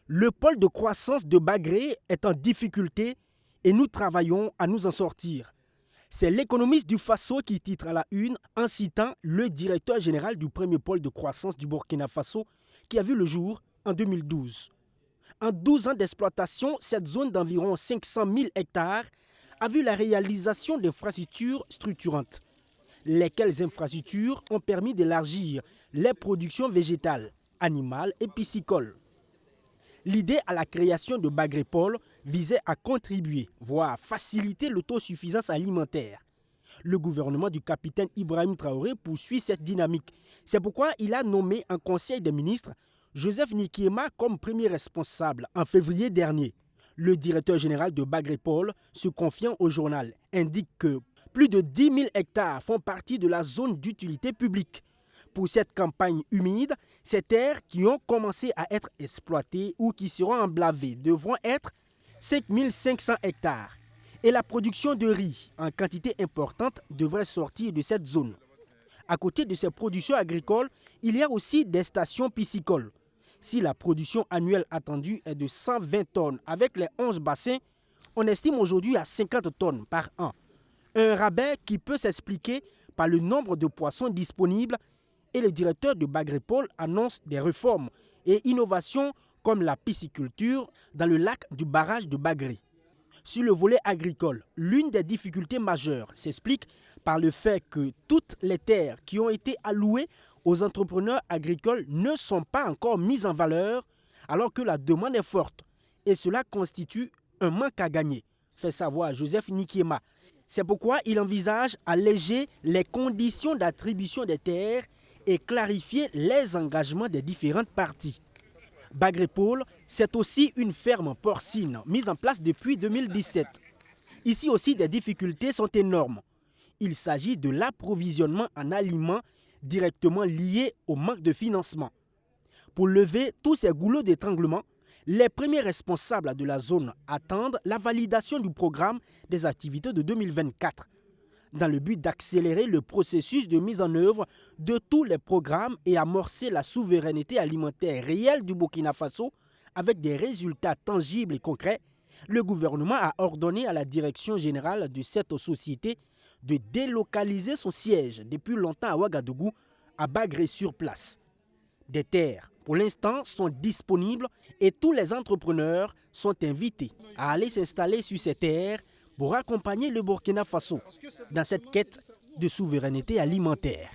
Le pôle de croissance de Bagré est en difficulté et nous travaillons à nous en sortir. C'est l'économiste du Faso qui titre à la une en citant le directeur général du premier pôle de croissance du Burkina Faso qui a vu le jour en 2012. En 12 ans d'exploitation, cette zone d'environ 500 000 hectares a vu la réalisation d'infrastructures structurantes. Lesquelles infrastructures ont permis d'élargir les productions végétales, animales et piscicoles. L'idée à la création de Bagrépol visait à contribuer, voire faciliter l'autosuffisance alimentaire. Le gouvernement du capitaine Ibrahim Traoré poursuit cette dynamique. C'est pourquoi il a nommé un conseil des ministres Joseph Nikiema comme premier responsable en février dernier. Le directeur général de Bagrépol, se confiant au journal, indique que plus de 10 000 hectares font partie de la zone d'utilité publique. Pour cette campagne humide, ces terres qui ont commencé à être exploitées ou qui seront emblavées devront être 5 500 hectares. Et la production de riz en quantité importante devrait sortir de cette zone. À côté de ces productions agricoles, il y a aussi des stations piscicoles. Si la production annuelle attendue est de 120 tonnes avec les 11 bassins, on estime aujourd'hui à 50 tonnes par an. Un rabais qui peut s'expliquer par le nombre de poissons disponibles et le directeur de Bagrépol annonce des réformes et innovations comme la pisciculture dans le lac du barrage de Bagré. Sur le volet agricole, l'une des difficultés majeures s'explique par le fait que toutes les terres qui ont été allouées aux entrepreneurs agricoles ne sont pas encore mises en valeur alors que la demande est forte et cela constitue un manque à gagner, fait savoir Joseph Nikiema. C'est pourquoi il envisage alléger les conditions d'attribution des terres et clarifier les engagements des différentes parties. Bagrépol, c'est aussi une ferme porcine mise en place depuis 2017. Ici aussi, des difficultés sont énormes. Il s'agit de l'approvisionnement en aliments directement liés au manque de financement. Pour lever tous ces goulots d'étranglement, les premiers responsables de la zone attendent la validation du programme des activités de 2024, dans le but d'accélérer le processus de mise en œuvre de tous les programmes et amorcer la souveraineté alimentaire réelle du Burkina Faso avec des résultats tangibles et concrets. Le gouvernement a ordonné à la direction générale de cette société de délocaliser son siège depuis longtemps à Ouagadougou, à Bagré sur place. Des terres, pour l'instant, sont disponibles et tous les entrepreneurs sont invités à aller s'installer sur ces terres pour accompagner le Burkina Faso dans cette quête de souveraineté alimentaire.